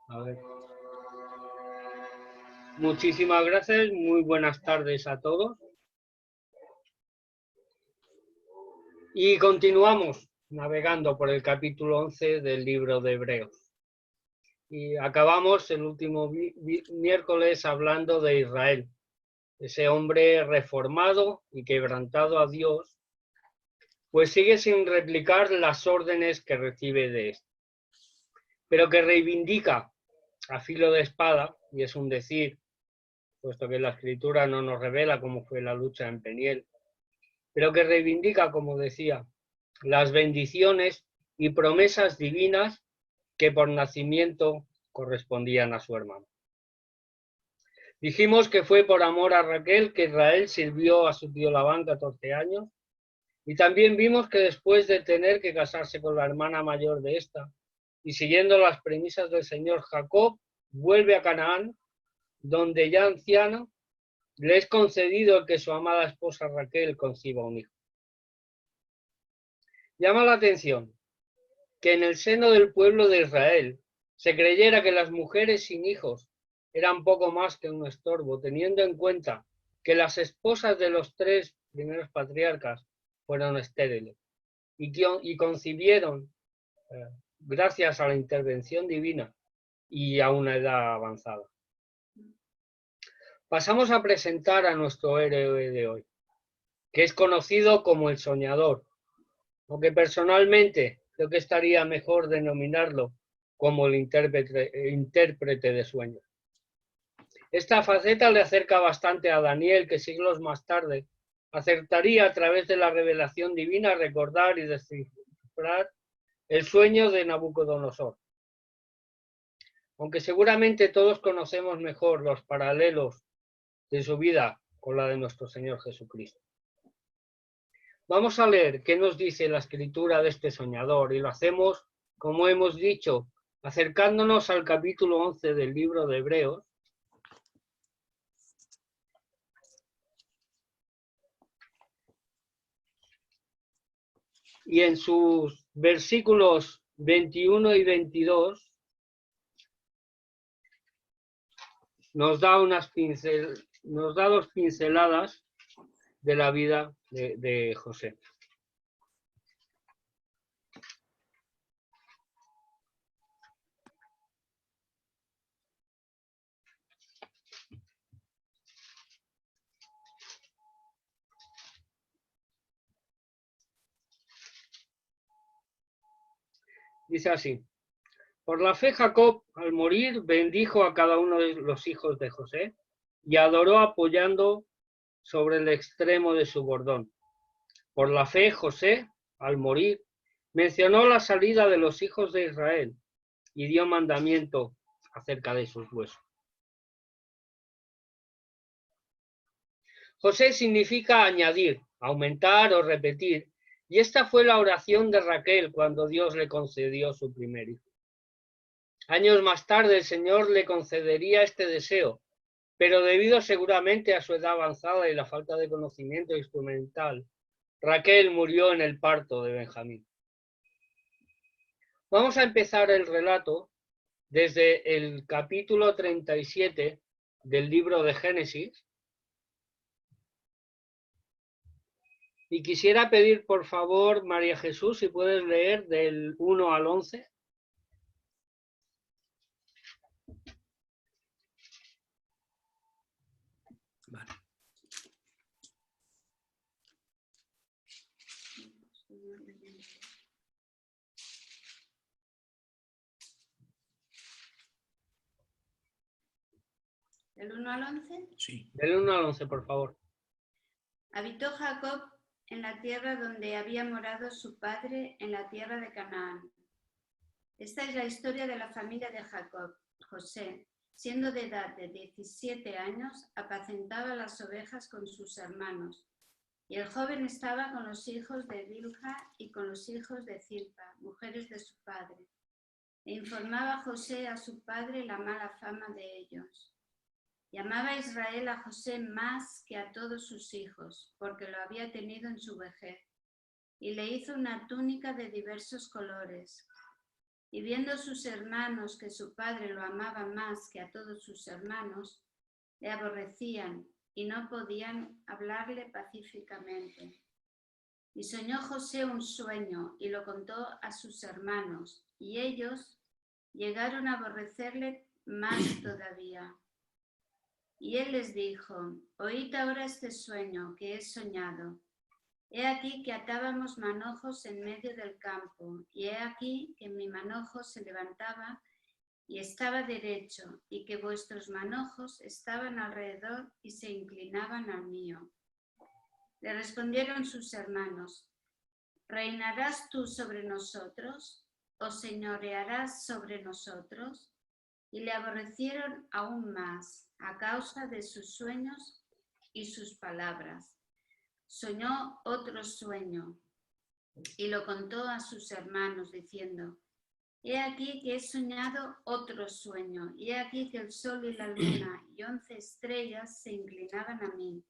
A ver. Muchísimas gracias, muy buenas tardes a todos. Y continuamos navegando por el capítulo 11 del libro de Hebreos. Y acabamos el último miércoles hablando de Israel, ese hombre reformado y quebrantado a Dios, pues sigue sin replicar las órdenes que recibe de éste, pero que reivindica a filo de espada, y es un decir, puesto que la Escritura no nos revela cómo fue la lucha en Peniel, pero que reivindica, como decía, las bendiciones y promesas divinas que por nacimiento correspondían a su hermano. Dijimos que fue por amor a Raquel que Israel sirvió a su tío Labán 14 años, y también vimos que después de tener que casarse con la hermana mayor de esta, y siguiendo las premisas del Señor, Jacob vuelve a Canaán, donde ya anciano le es concedido que su amada esposa Raquel conciba un hijo. Llama la atención que en el seno del pueblo de Israel se creyera que las mujeres sin hijos eran poco más que un estorbo, teniendo en cuenta que las esposas de los 3 primeros patriarcas fueron estériles y concibieron gracias a la intervención divina y a una edad avanzada. Pasamos a presentar a nuestro héroe de hoy, que es conocido como el soñador, aunque personalmente creo que estaría mejor denominarlo como el intérprete de sueños. Esta faceta le acerca bastante a Daniel, que siglos más tarde acertaría a través de la revelación divina a recordar y descifrar el sueño de Nabucodonosor. Aunque seguramente todos conocemos mejor los paralelos de su vida con la de nuestro Señor Jesucristo. Vamos a leer qué nos dice la escritura de este soñador, y lo hacemos, como hemos dicho, acercándonos al capítulo 11 del libro de Hebreos. Y en sus versículos 21 y 22 nos da dos pinceladas de la vida de José. Dice así: por la fe Jacob, al morir, bendijo a cada uno de los hijos de José y adoró apoyando sobre el extremo de su bordón. Por la fe José, al morir, mencionó la salida de los hijos de Israel y dio mandamiento acerca de sus huesos. José significa añadir, aumentar o repetir, y esta fue la oración de Raquel cuando Dios le concedió su primer hijo. Años más tarde el Señor le concedería este deseo, pero debido seguramente a su edad avanzada y la falta de conocimiento instrumental, Raquel murió en el parto de Benjamín. Vamos a empezar el relato desde el capítulo 37 del libro de Génesis. Y quisiera pedir, por favor, María Jesús, si puedes leer del 1 al 11. Vale. ¿Del 1 al 11? Sí. Del 1 al 11, por favor. Habitó Jacob en la tierra donde había morado su padre, en la tierra de Canaán. Esta es la historia de la familia de Jacob. José, siendo de edad de 17 años, apacentaba las ovejas con sus hermanos, y el joven estaba con los hijos de Bilha y con los hijos de Zilpa, mujeres de su padre. E informaba José a su padre la mala fama de ellos. Llamaba Israel a José más que a todos sus hijos, porque lo había tenido en su vejez, y le hizo una túnica de diversos colores. Y viendo sus hermanos que su padre lo amaba más que a todos sus hermanos, le aborrecían y no podían hablarle pacíficamente. Y soñó José un sueño y lo contó a sus hermanos, y ellos llegaron a aborrecerle más todavía. Y él les dijo: oíd ahora este sueño que he soñado. He aquí que atábamos manojos en medio del campo, y he aquí que mi manojo se levantaba y estaba derecho, y que vuestros manojos estaban alrededor y se inclinaban al mío. Le respondieron sus hermanos: ¿reinarás tú sobre nosotros? ¿O señorearás sobre nosotros? Y le aborrecieron aún más a causa de sus sueños y sus palabras. Soñó otro sueño y lo contó a sus hermanos diciendo: he aquí que he soñado otro sueño, y he aquí que el sol y la luna y 11 estrellas se inclinaban a mí.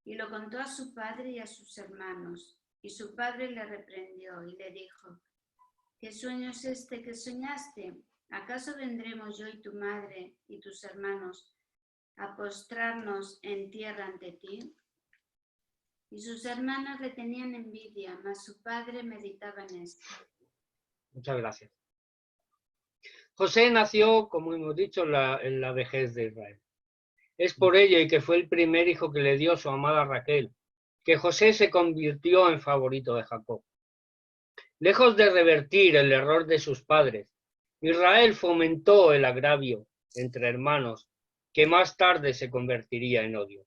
Y lo contó a su padre y a sus hermanos, y su padre le reprendió y le dijo: ¿qué sueño es este que soñaste? ¿Acaso vendremos yo y tu madre y tus hermanos a postrarnos en tierra ante ti? Y sus hermanos le tenían envidia, mas su padre meditaba en esto. Muchas gracias. José nació, como hemos dicho, en la vejez de Israel. Es por ello y que fue el primer hijo que le dio su amada Raquel, que José se convirtió en favorito de Jacob. Lejos de revertir el error de sus padres, Israel fomentó el agravio entre hermanos, que más tarde se convertiría en odio.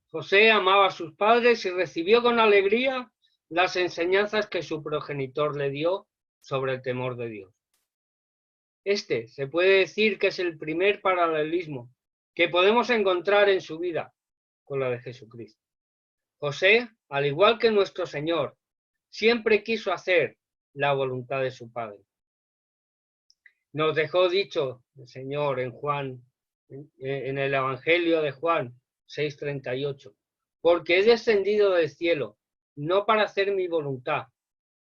José amaba a sus padres y recibió con alegría las enseñanzas que su progenitor le dio sobre el temor de Dios. Este se puede decir que es el primer paralelismo que podemos encontrar en su vida con la de Jesucristo. José, al igual que nuestro Señor, siempre quiso hacer la voluntad de su Padre. Nos dejó dicho el Señor en Juan, en el Evangelio de Juan 6:38, porque he descendido del cielo, no para hacer mi voluntad,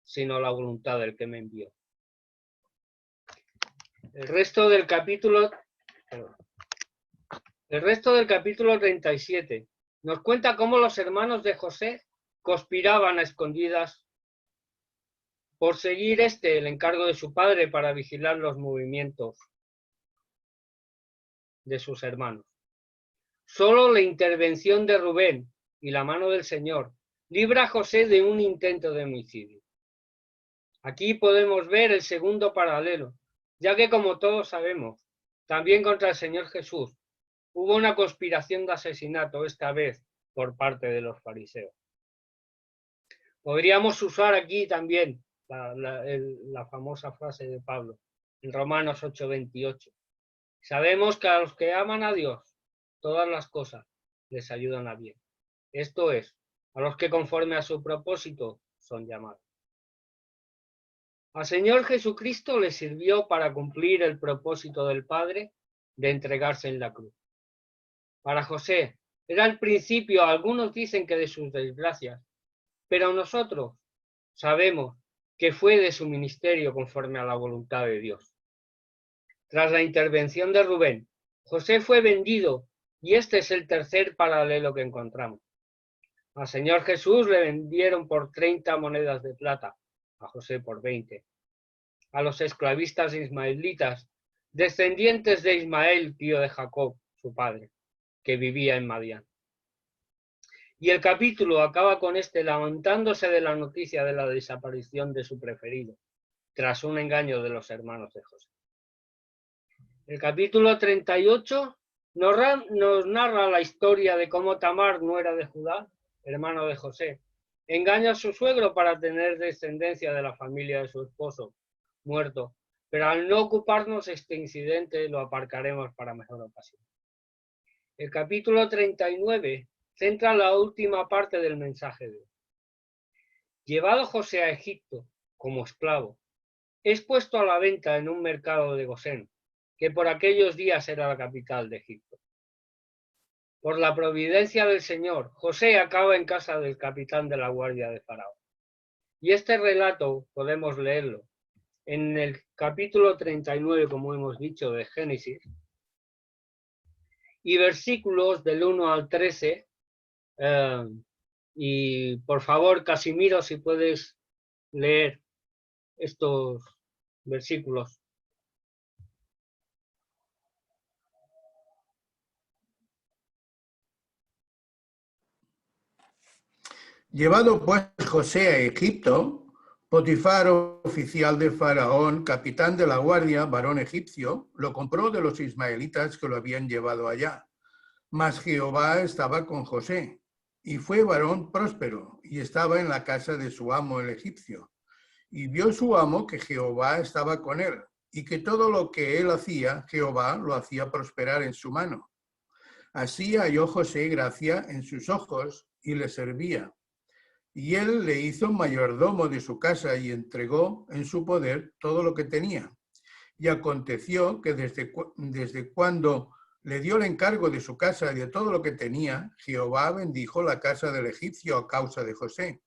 sino la voluntad del que me envió. El resto del capítulo 37 nos cuenta cómo los hermanos de José conspiraban a escondidas por seguir el encargo de su padre para vigilar los movimientos de sus hermanos. Solo la intervención de Rubén y la mano del Señor libra a José de un intento de homicidio. Aquí podemos ver el segundo paralelo, ya que, como todos sabemos, también contra el Señor Jesús hubo una conspiración de asesinato, esta vez por parte de los fariseos. Podríamos usar aquí también la famosa frase de Pablo en Romanos 8:28. Sabemos que a los que aman a Dios, todas las cosas les ayudan a bien. Esto es, a los que conforme a su propósito son llamados. Al Señor Jesucristo le sirvió para cumplir el propósito del Padre de entregarse en la cruz. Para José era el principio, algunos dicen que de sus desgracias, pero nosotros sabemos que fue de su ministerio conforme a la voluntad de Dios. Tras la intervención de Rubén, José fue vendido y este es el tercer paralelo que encontramos. Al Señor Jesús le vendieron por 30 monedas de plata, a José por 20. A los esclavistas ismaelitas, descendientes de Ismael, tío de Jacob, su padre, que vivía en Madián. Y el capítulo acaba con lamentándose de la noticia de la desaparición de su preferido, tras un engaño de los hermanos de José. El capítulo 38 nos narra la historia de cómo Tamar, nuera de Judá, hermano de José, engaña a su suegro para tener descendencia de la familia de su esposo, muerto, pero al no ocuparnos este incidente lo aparcaremos para mejor ocasión. El capítulo 39 centra la última parte del mensaje de hoy. Llevado José a Egipto como esclavo, es puesto a la venta en un mercado de Gosén, que por aquellos días era la capital de Egipto. Por la providencia del Señor, José acaba en casa del capitán de la guardia de Faraón. Y este relato podemos leerlo en el capítulo 39, como hemos dicho, de Génesis, y versículos del 1 al 13. Y por favor, Casimiro, si puedes leer estos versículos. Llevado pues José a Egipto, Potifar, oficial de Faraón, capitán de la guardia, varón egipcio, lo compró de los ismaelitas que lo habían llevado allá. Mas Jehová estaba con José, y fue varón próspero, y estaba en la casa de su amo el egipcio. Y vio su amo que Jehová estaba con él, y que todo lo que él hacía, Jehová lo hacía prosperar en su mano. Así halló José gracia en sus ojos, y le servía. Y él le hizo mayordomo de su casa y entregó en su poder todo lo que tenía. Y aconteció que desde cuando le dio el encargo de su casa y de todo lo que tenía, Jehová bendijo la casa del egipcio a causa de José.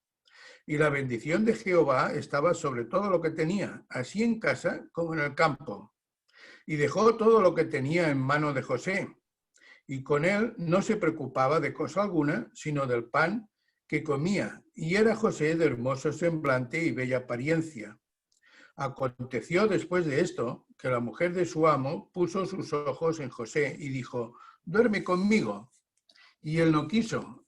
Y la bendición de Jehová estaba sobre todo lo que tenía, así en casa como en el campo. Y dejó todo lo que tenía en mano de José. Y con él no se preocupaba de cosa alguna, sino del pan que comía, y era José de hermoso semblante y bella apariencia. Aconteció después de esto que la mujer de su amo puso sus ojos en José y dijo: duerme conmigo. Y él no quiso.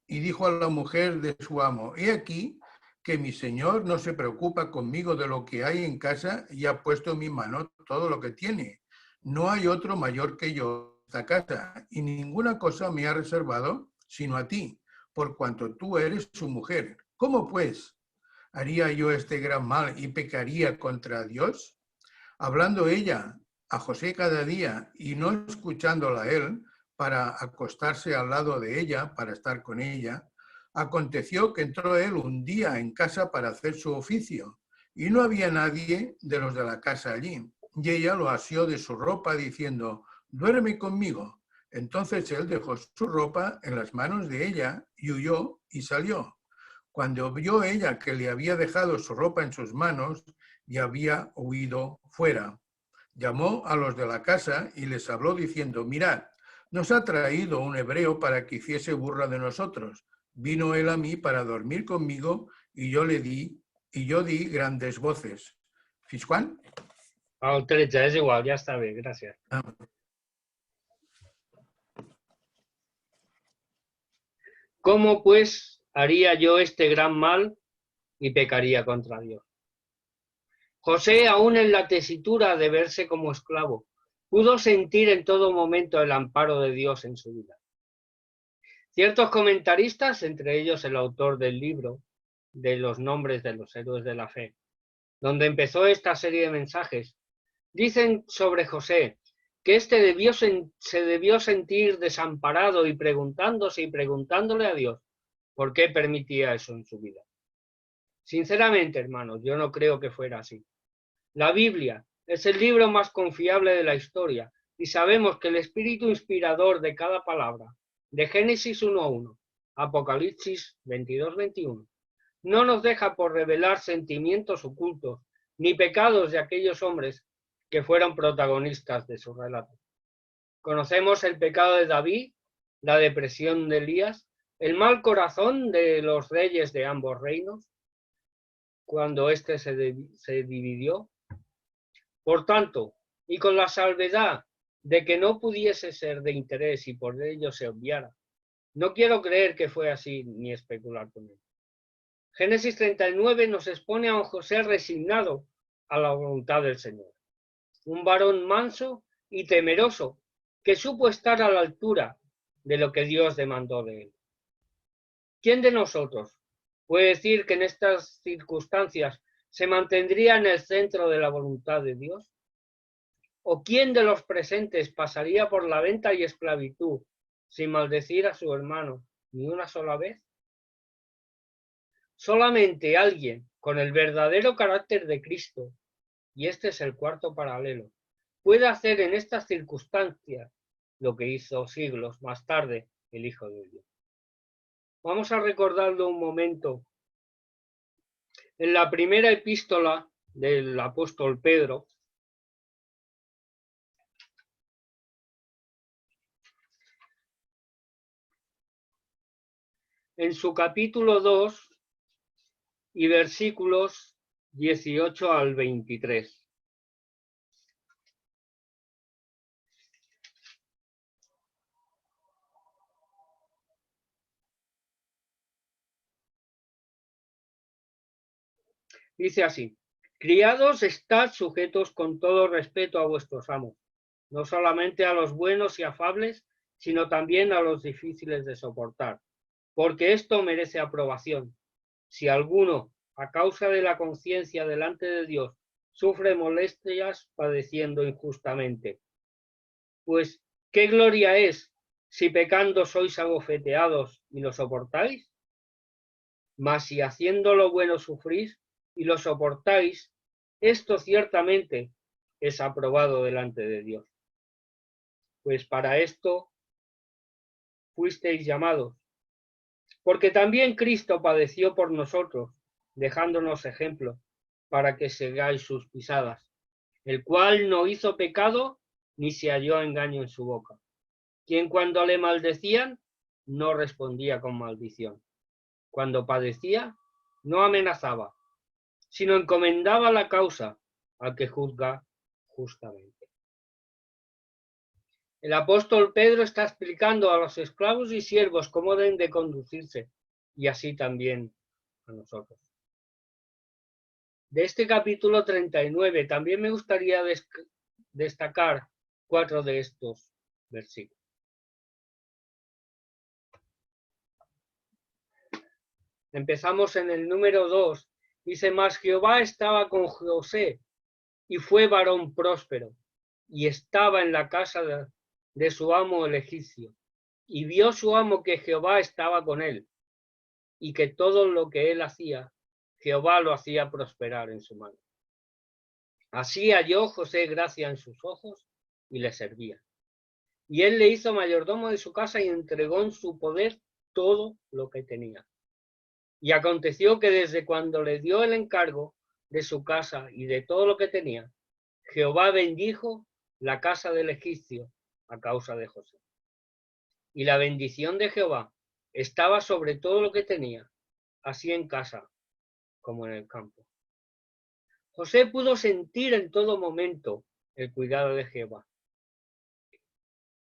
Y dijo a la mujer de su amo: he aquí que mi señor no se preocupa conmigo de lo que hay en casa y ha puesto en mi mano todo lo que tiene. No hay otro mayor que yo en esta casa, y ninguna cosa me ha reservado sino a ti, por cuanto tú eres su mujer. ¿Cómo pues haría yo este gran mal y pecaría contra Dios? Hablando ella a José cada día y no escuchándola a él para acostarse al lado de ella, para estar con ella, aconteció que entró él un día en casa para hacer su oficio y no había nadie de los de la casa allí. Y ella lo asió de su ropa diciendo: duerme conmigo. Entonces él dejó su ropa en las manos de ella y huyó y salió. Cuando vio ella que le había dejado su ropa en sus manos y había huido fuera, llamó a los de la casa y les habló diciendo: mirad, nos ha traído un hebreo para que hiciese burla de nosotros. Vino él a mí para dormir conmigo y yo di grandes voces. ¿Fiscuán? Al 13, es igual, ya está bien, gracias. ¿Cómo pues haría yo este gran mal y pecaría contra Dios? José, aún en la tesitura de verse como esclavo, pudo sentir en todo momento el amparo de Dios en su vida. Ciertos comentaristas, entre ellos el autor del libro de los nombres de los héroes de la fe, donde empezó esta serie de mensajes, dicen sobre José que éste se debió sentir desamparado y preguntándole a Dios por qué permitía eso en su vida. Sinceramente, hermanos, yo no creo que fuera así. La Biblia es el libro más confiable de la historia y sabemos que el espíritu inspirador de cada palabra, de Génesis 1:1, Apocalipsis 22:21, no nos deja por revelar sentimientos ocultos ni pecados de aquellos hombres que fueron protagonistas de su relato. Conocemos el pecado de David, la depresión de Elías, el mal corazón de los reyes de ambos reinos, cuando éste se dividió. Por tanto, y con la salvedad de que no pudiese ser de interés y por ello se obviara, no quiero creer que fue así ni especular con él. Génesis 39 nos expone a un José resignado a la voluntad del Señor, un varón manso y temeroso que supo estar a la altura de lo que Dios demandó de él. ¿Quién de nosotros puede decir que en estas circunstancias se mantendría en el centro de la voluntad de Dios? ¿O quién de los presentes pasaría por la venta y esclavitud sin maldecir a su hermano ni una sola vez? Solamente alguien con el verdadero carácter de Cristo, y este es el cuarto paralelo, puede hacer en estas circunstancias lo que hizo siglos más tarde el Hijo de Dios. Vamos a recordarlo un momento En la primera epístola del apóstol Pedro, en su capítulo 2 y versículos 18 al 23. Dice así: criados, estad sujetos con todo respeto a vuestros amos, no solamente a los buenos y afables, sino también a los difíciles de soportar, porque esto merece aprobación. Si alguno, a causa de la conciencia delante de Dios, sufre molestias padeciendo injustamente, pues, ¿qué gloria es si pecando sois abofeteados y lo soportáis? Mas si haciendo lo bueno sufrís y lo soportáis, esto ciertamente es aprobado delante de Dios. Pues para esto fuisteis llamados, porque también Cristo padeció por nosotros, dejándonos ejemplo, para que sigáis sus pisadas, el cual no hizo pecado ni se halló engaño en su boca, quien cuando le maldecían no respondía con maldición, cuando padecía no amenazaba, sino encomendaba la causa al que juzga justamente. El apóstol Pedro está explicando a los esclavos y siervos cómo deben de conducirse, y así también a nosotros. De este capítulo 39 también me gustaría destacar 4 de estos versículos. Empezamos en el número 2. Dice: mas Jehová estaba con José, y fue varón próspero, y estaba en la casa de su amo el egipcio. Y vio su amo que Jehová estaba con él, y que todo lo que él hacía, Jehová lo hacía prosperar en su mano. Así halló José gracia en sus ojos, y le servía. Y él le hizo mayordomo de su casa, y entregó en su poder todo lo que tenía. Y aconteció que desde cuando le dio el encargo de su casa y de todo lo que tenía, Jehová bendijo la casa del egipcio a causa de José. Y la bendición de Jehová estaba sobre todo lo que tenía, así en casa como en el campo. José pudo sentir en todo momento el cuidado de Jehová.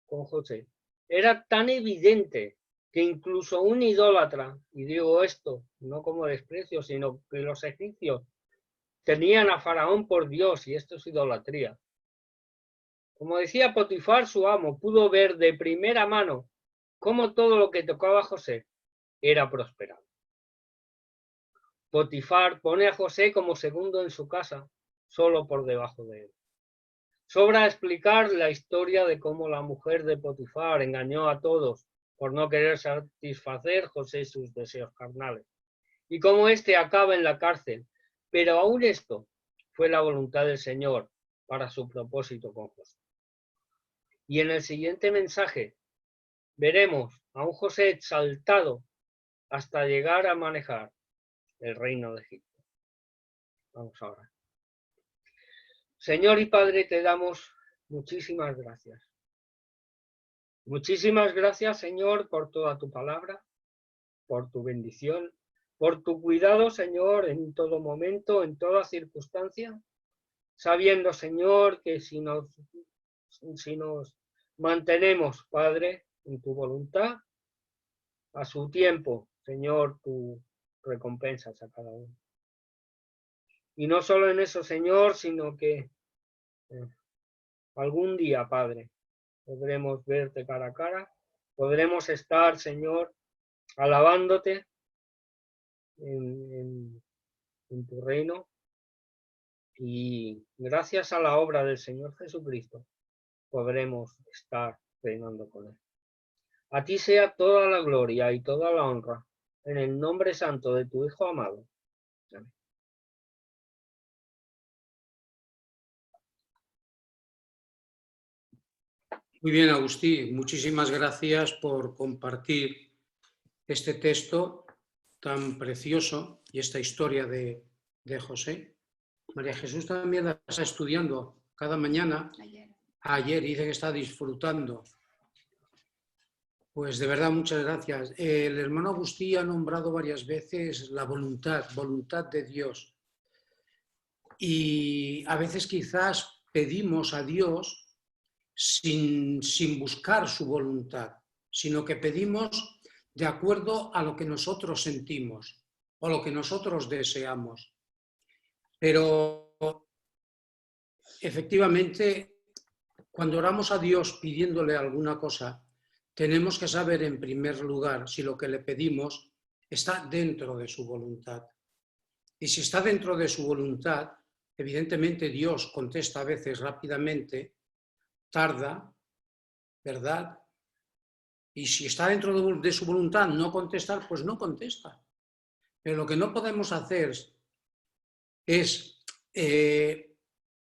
Con José era tan evidente que incluso un idólatra, y digo esto no como desprecio, sino que los egipcios tenían a Faraón por Dios, y esto es idolatría. Como decía Potifar, su amo, pudo ver de primera mano cómo todo lo que tocaba a José era prosperado. Potifar pone a José como segundo en su casa, solo por debajo de él. Sobra explicar la historia de cómo la mujer de Potifar engañó a todos por no querer satisfacer José sus deseos carnales, y cómo éste acaba en la cárcel. Pero aún esto fue la voluntad del Señor para su propósito con José. Y en el siguiente mensaje veremos a un José exaltado hasta llegar a manejar el reino de Egipto. Vamos ahora. Señor y Padre, te damos muchísimas gracias. Muchísimas gracias, Señor, por toda tu palabra, por tu bendición, por tu cuidado, Señor, en todo momento, en toda circunstancia, sabiendo, Señor, que si nos mantenemos, Padre, en tu voluntad, a su tiempo, Señor, tú recompensas a cada uno. Y no solo en eso, Señor, sino que algún día, Padre, podremos verte cara a cara, podremos estar, Señor, alabándote en tu reino, y gracias a la obra del Señor Jesucristo podremos estar reinando con él. A ti sea toda la gloria y toda la honra, en el nombre santo de tu Hijo amado. Amén. Muy bien, Agustí, muchísimas gracias por compartir este texto tan precioso y esta historia de de José. María Jesús también la está estudiando cada mañana. Ayer dice que está disfrutando. Pues de verdad, muchas gracias. El hermano Agustí ha nombrado varias veces la voluntad de Dios. Y a veces quizás pedimos a Dios sin buscar su voluntad, sino que pedimos de acuerdo a lo que nosotros sentimos o lo que nosotros deseamos. Pero efectivamente, cuando oramos a Dios pidiéndole alguna cosa, tenemos que saber en primer lugar si lo que le pedimos está dentro de su voluntad. Y si está dentro de su voluntad, evidentemente Dios contesta a veces rápidamente, tarda, ¿verdad? Y si está dentro de su voluntad no contestar, pues no contesta. Pero lo que no podemos hacer es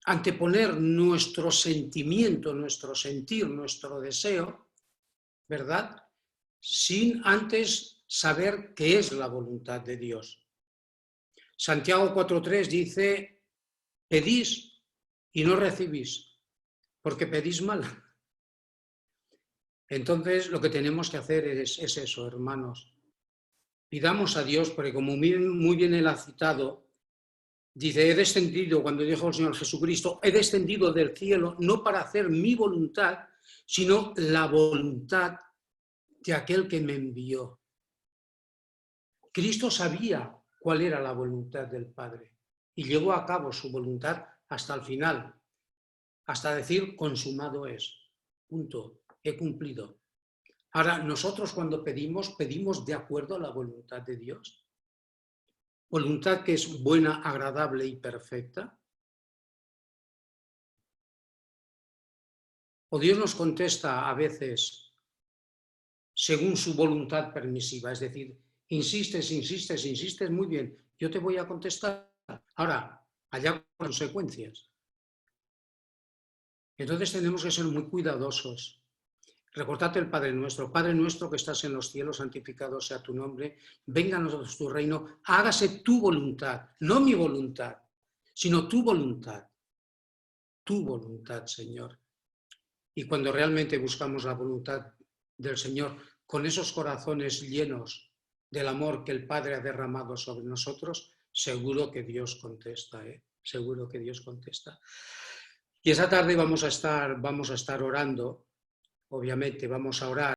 anteponer nuestro sentimiento, nuestro sentir, nuestro deseo, ¿verdad? Sin antes saber qué es la voluntad de Dios. Santiago 4:3 dice, pedís y no recibís, porque pedís mal. Entonces, lo que tenemos que hacer es eso, hermanos. Pidamos a Dios, porque como muy bien él ha citado, dice, he descendido, cuando dijo el Señor Jesucristo, he descendido del cielo no para hacer mi voluntad, sino la voluntad de aquel que me envió. Cristo sabía cuál era la voluntad del Padre y llevó a cabo su voluntad hasta el final, hasta decir, consumado es. Punto. He cumplido. Ahora, nosotros cuando pedimos de acuerdo a la voluntad de Dios. Voluntad que es buena, agradable y perfecta. O Dios nos contesta a veces según su voluntad permisiva, es decir, insistes, muy bien, yo te voy a contestar. Ahora, allá consecuencias. Entonces tenemos que ser muy cuidadosos. Recordad el Padre nuestro que estás en los cielos, santificado sea tu nombre, venga a nosotros tu reino, hágase tu voluntad, no mi voluntad, sino tu voluntad, Señor. Y cuando realmente buscamos la voluntad del Señor, con esos corazones llenos del amor que el Padre ha derramado sobre nosotros, seguro que Dios contesta, seguro que Dios contesta. Y esa tarde vamos a estar orando, obviamente vamos a orar.